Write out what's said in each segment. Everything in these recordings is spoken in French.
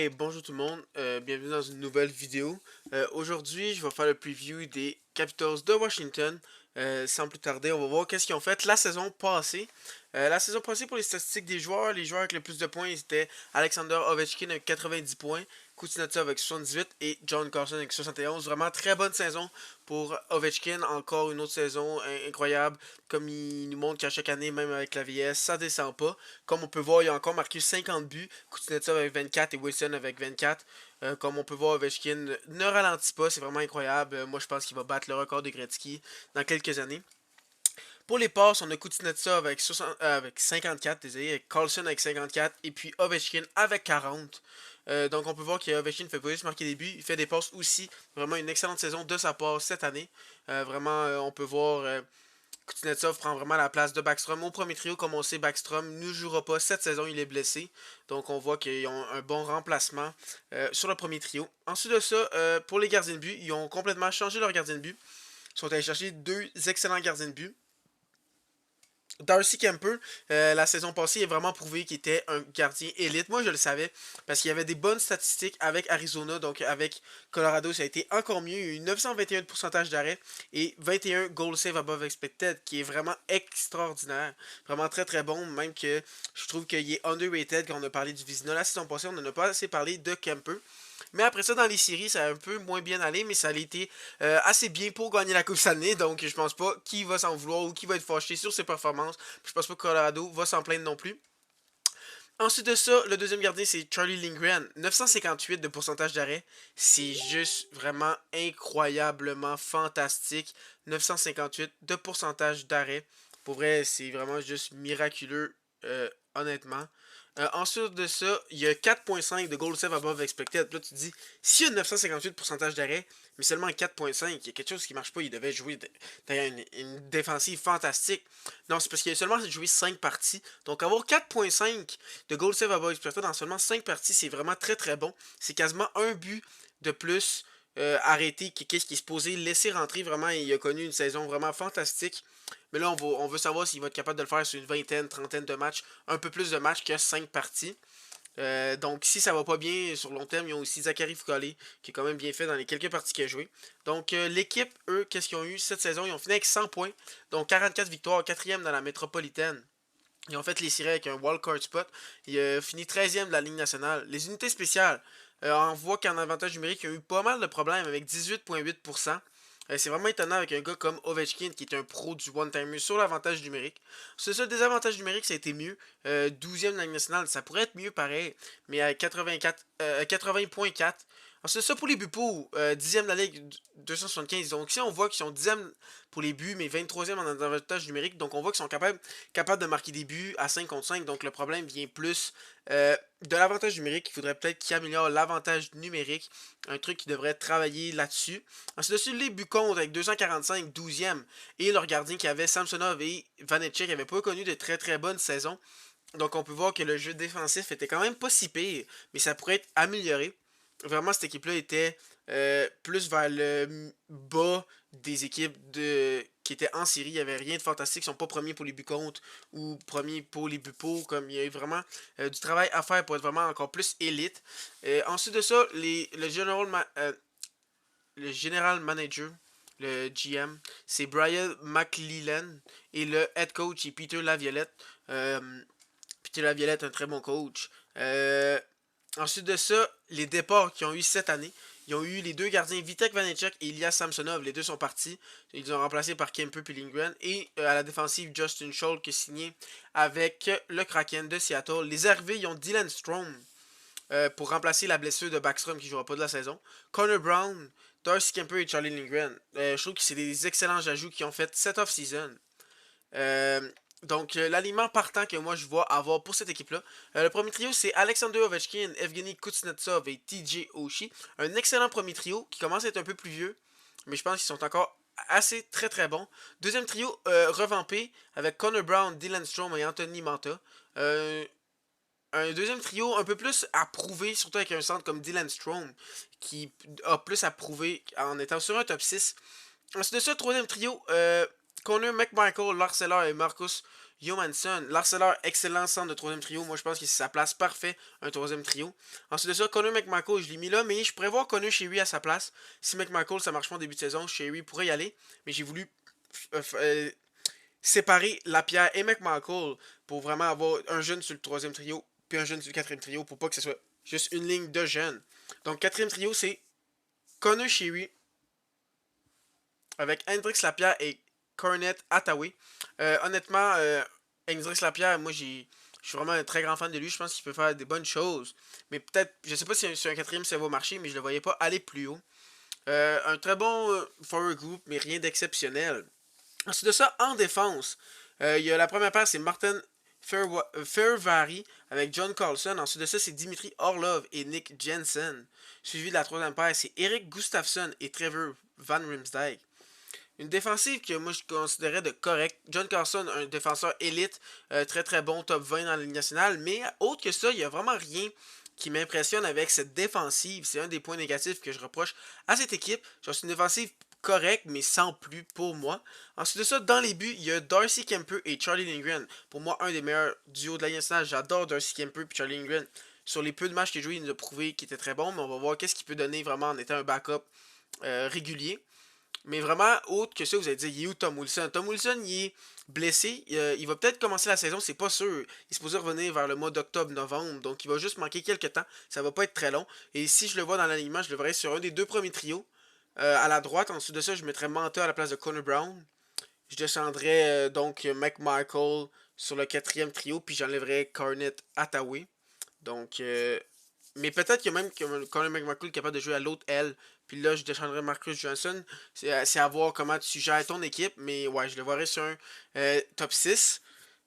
Hey, bonjour tout le monde, bienvenue dans une nouvelle vidéo. Aujourd'hui, je vais faire le preview des Capitals de Washington. Sans plus tarder, on va voir qu'est-ce qu'ils ont fait la saison passée. La saison passée, pour les statistiques des joueurs, les joueurs avec le plus de points, c'était Alexander Ovechkin avec 90 points, Kuznetsov avec 78 et John Carlson avec 71. Vraiment très bonne saison pour Ovechkin, encore une autre saison incroyable. Comme il nous montre qu'à chaque année, même avec la vieillesse, ça descend pas. Comme on peut voir, il a encore marqué 50 buts, Kuznetsov avec 24 et Wilson avec 24. Comme on peut voir, Ovechkin ne ralentit pas, c'est vraiment incroyable. Moi, je pense qu'il va battre le record de Gretzky dans quelques années. Pour les passes, on a Kuznetsov avec 54, désolé, avec Carlson avec 54 et puis Ovechkin avec 40. Donc on peut voir qu'Ovechkin ne fait pas juste marquer des buts, il fait des passes aussi. Vraiment une excellente saison de sa part cette année. On peut voir Kuznetsov prend vraiment la place de Backstrom. Au premier trio, comme on sait, Backstrom ne jouera pas cette saison, il est blessé. Donc on voit qu'ils ont un bon remplacement sur le premier trio. Ensuite de ça, pour les gardiens de but, ils ont complètement changé leur gardien de but. Ils sont allés chercher deux excellents gardiens de but. Darcy Kemper, la saison passée, il a vraiment prouvé qu'il était un gardien élite. Moi, je le savais parce qu'il y avait des bonnes statistiques avec Arizona, donc avec Colorado, ça a été encore mieux. Il y a eu 921 de pourcentage d'arrêt et 21 goal save above expected, qui est vraiment extraordinaire. Vraiment très très bon, même que je trouve qu'il est underrated quand on a parlé du Vizina. La saison passée, on n'en a pas assez parlé de Kemper. Mais après ça, dans les séries, ça a un peu moins bien allé, mais ça a été assez bien pour gagner la Coupe cette année. Donc, je pense pas qui va s'en vouloir ou qui va être fâché sur ses performances. Je pense pas que Colorado va s'en plaindre non plus. Ensuite de ça, le deuxième gardien, c'est Charlie Lindgren. 958 de pourcentage d'arrêt. C'est juste vraiment incroyablement fantastique. 958 de pourcentage d'arrêt. Pour vrai, c'est vraiment juste miraculeux, honnêtement. Ensuite de ça, il y a 4.5 de goal save above expected. Puis là, tu te dis, s'il y a 958 pourcentage d'arrêt, mais seulement 4.5, il y a quelque chose qui marche pas. Il devait jouer derrière une défensive fantastique. Non, c'est parce qu'il a seulement joué 5 parties. Donc, avoir 4.5 de goal save above expected dans seulement 5 parties, c'est vraiment très très bon. C'est quasiment un but de plus arrêté qu'est-ce qui est supposé laisser rentrer. Vraiment, il a connu une saison vraiment fantastique. Mais là, on veut savoir s'il va être capable de le faire sur une vingtaine, trentaine de matchs. Un peu plus de matchs que 5 parties. Donc, si ça va pas bien sur long terme, ils ont aussi Zachary Foucault qui est quand même bien fait dans les quelques parties qu'il a joué. Donc, l'équipe, eux, qu'est-ce qu'ils ont eu cette saison? Ils ont fini avec 100 points. Donc, 44 victoires, quatrième dans la métropolitaine. Ils ont fait les séries avec un wildcard spot. Il a fini 13e de la Ligue nationale. Les unités spéciales, on voit qu'en avantage numérique, il y a eu pas mal de problèmes avec 18,8%. C'est vraiment étonnant avec un gars comme Ovechkin qui est un pro du one-timer sur l'avantage numérique. C'est ça, désavantage numérique, ça a été mieux. 12e de la Ligue nationale, ça pourrait être mieux pareil, mais à 80,4. C'est ça pour les buts pour 10e de la Ligue, 275. Donc si on voit qu'ils sont 10e pour les buts, mais 23e en avantage numérique, donc on voit qu'ils sont capables de marquer des buts à 5 contre 5. Donc le problème vient plus de l'avantage numérique. Il faudrait peut-être qu'ils améliorent l'avantage numérique. Un truc qui devrait travailler là-dessus. Ensuite, dessus, les buts contre avec 245, 12e. Et leur gardien qui avait Samsonov et Vanecek n'avaient pas connu de très très bonnes saisons. Donc on peut voir que le jeu défensif était quand même pas si pire, mais ça pourrait être amélioré. Vraiment, cette équipe-là était plus vers le bas des équipes qui étaient en série. Il n'y avait rien de fantastique. Ils sont pas premiers pour les buts contre ou premiers pour les buts pour. Comme il y a eu vraiment du travail à faire pour être vraiment encore plus élite. Ensuite de ça, le general manager, le GM, c'est Brian McClellan. Et le head coach est Peter Laviolette. Peter Laviolette est un très bon coach. Ensuite de ça, les départs qu'ils ont eu cette année, ils ont eu les deux gardiens Vitek Vanecek et Ilya Samsonov. Les deux sont partis. Ils ont remplacé par Kemper et Lindgren. Et à la défensive, Justin Schultz qui est signé avec le Kraken de Seattle. Les arrivés, ils ont Dylan Strome pour remplacer la blessure de Backstrom qui ne jouera pas de la saison. Connor Brown, Darcy Kemper et Charlie Lindgren. Je trouve que c'est des excellents ajouts qu'ils ont fait cette off-season. Euh, donc, l'aliment partant que moi je vois avoir pour cette équipe-là. Le premier trio, c'est Alexander Ovechkin, Evgeny Kuznetsov et TJ Oshie. Un excellent premier trio qui commence à être un peu plus vieux, mais je pense qu'ils sont encore assez très très bons. Deuxième trio, revampé avec Connor Brown, Dylan Strome et Anthony Manta. Un deuxième trio un peu plus à prouver, surtout avec un centre comme Dylan Strome, qui a plus à prouver en étant sur un top 6. Ensuite de ça, troisième trio, Connor McMichael, Lars Eller et Marcus Johansson. L'harceleur, excellent centre de troisième trio. Moi, je pense que c'est sa place parfaite, un troisième trio. Ensuite de ça, Connor McMichael, je l'ai mis là, mais je pourrais voir Connor Sheary à sa place. Si McMichael, ça marche pas en début de saison, Sheary pourrait y aller. Mais j'ai voulu séparer Lapierre et McMichael pour vraiment avoir un jeune sur le troisième trio, puis un jeune sur le quatrième trio, pour pas que ce soit juste une ligne de jeunes. Donc, quatrième trio, c'est Connor Sheary avec Hendrix Lapierre et Cornet Hathaway. Honnêtement, Hendrix Lapierre, moi, je suis vraiment un très grand fan de lui. Je pense qu'il peut faire des bonnes choses. Mais peut-être, je sais pas si sur un quatrième ça va marcher, mais je le voyais pas aller plus haut. Un très bon forward group, mais rien d'exceptionnel. Ensuite de ça, en défense, il y a la première paire, c'est Martin Fairvary avec John Carlson. Ensuite de ça, c'est Dimitri Orlov et Nick Jensen. Suivi de la troisième paire, c'est Eric Gustafsson et Trevor Van Riemsdyk. Une défensive que moi je considérais de correct. John Carlson, un défenseur élite, très très bon, top 20 dans la Ligue nationale. Mais autre que ça, il n'y a vraiment rien qui m'impressionne avec cette défensive. C'est un des points négatifs que je reproche à cette équipe. C'est une défensive correcte, mais sans plus pour moi. Ensuite de ça, dans les buts, il y a Darcy Kemper et Charlie Lindgren. Pour moi, un des meilleurs duos de la Ligue nationale. J'adore Darcy Kemper et Charlie Lindgren. Sur les peu de matchs qu'il a joué, il nous a prouvé qu'il était très bon. Mais on va voir qu'est-ce qu'il peut donner vraiment en étant un backup régulier. Mais vraiment, autre que ça, vous allez dire, il est où Tom Wilson? Tom Wilson, il est blessé. Il va peut-être commencer la saison, c'est pas sûr. Il est supposé revenir vers le mois d'octobre-novembre. Donc, il va juste manquer quelques temps. Ça va pas être très long. Et si je le vois dans l'alignement, je le verrai sur un des deux premiers trios. À la droite, ensuite de ça, je mettrais Manta à la place de Connor Brown. Je descendrais donc McMichael sur le quatrième trio. Puis j'enlèverais Cornet Hathaway. Donc, mais peut-être que même Conor McMichael est capable de jouer à l'autre aile. Puis là, je descendrai Marcus Johnson. C'est à voir comment tu gères ton équipe. Mais ouais, je le verrai sur un top 6.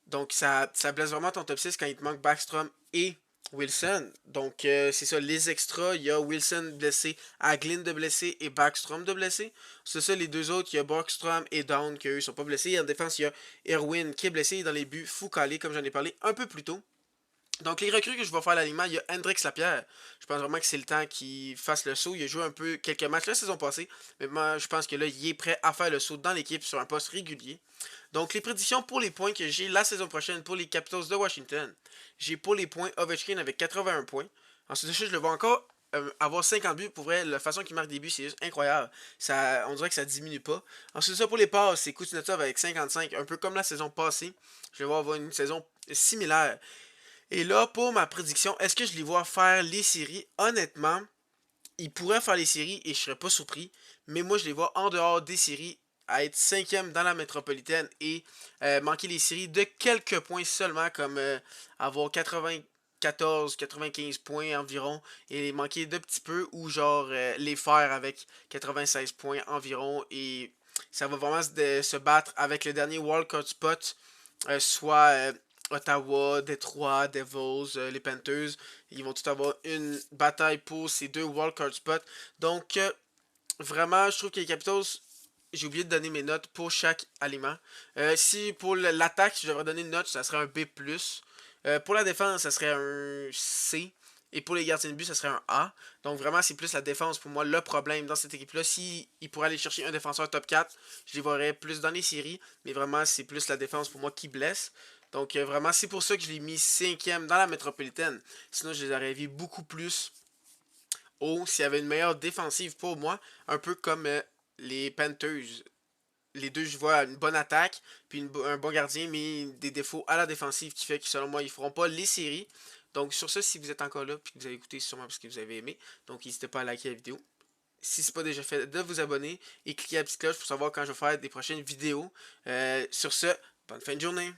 Donc ça blesse vraiment ton top 6 quand il te manque Backstrom et Wilson. Donc c'est ça, les extras. Il y a Wilson blessé, Hagelin de blessé et Backstrom de blessé. C'est ça, les deux autres. Il y a Backstrom et Down qui eux sont pas blessés. En défense, il y a Erwin qui est blessé dans les buts. Foucault, comme j'en ai parlé un peu plus tôt. Donc, les recrues que je vais faire à l'alignement, il y a Hendrix Lapierre. Je pense vraiment que c'est le temps qu'il fasse le saut. Il a joué un peu quelques matchs la saison passée. Mais moi, je pense que là, il est prêt à faire le saut dans l'équipe sur un poste régulier. Donc, les prédictions pour les points que j'ai la saison prochaine pour les Capitals de Washington. J'ai pour les points Ovechkin avec 81 points. Ensuite de ça, je le vois encore avoir 50 buts. Pour vrai, la façon qu'il marque des buts, c'est juste incroyable. On dirait que ça diminue pas. Ensuite de ça, pour les passes, c'est Kuznetsov avec 55. Un peu comme la saison passée. Je le vois avoir une saison similaire. Et là, pour ma prédiction, est-ce que je les vois faire les séries? Honnêtement, ils pourraient faire les séries et je serais pas surpris. Mais moi, je les vois en dehors des séries à être cinquième dans la métropolitaine et manquer les séries de quelques points seulement, comme avoir 94-95 points environ et les manquer de petits peu ou genre les faire avec 96 points environ et ça va vraiment se battre avec le dernier wildcard spot, soit Ottawa, Détroit, Devils, les Panthers. Ils vont tous avoir une bataille pour ces deux wildcard spots. Donc, vraiment, je trouve que les Capitals, j'ai oublié de donner mes notes pour chaque aliment. Si pour l'attaque, je devrais donner une note, ça serait un B+. Pour la défense, ça serait un C. Et pour les gardiens de but, ça serait un A. Donc vraiment, c'est plus la défense pour moi le problème dans cette équipe-là. Si ils pourraient aller chercher un défenseur top 4, je les verrais plus dans les séries. Mais vraiment, c'est plus la défense pour moi qui blesse. Donc vraiment, c'est pour ça que je l'ai mis cinquième dans la métropolitaine. Sinon, je les aurais vus beaucoup plus haut s'il y avait une meilleure défensive pour moi. Un peu comme les Panthers. Les deux, je vois une bonne attaque, puis un bon gardien, mais des défauts à la défensive qui fait que selon moi, ils feront pas les séries. Donc sur ça, si vous êtes encore là, puis que vous avez écouté, c'est sûrement parce que vous avez aimé. Donc n'hésitez pas à liker la vidéo. Si ce n'est pas déjà fait, de vous abonner et cliquer à la petite cloche pour savoir quand je vais faire des prochaines vidéos. Sur ce, bonne fin de journée.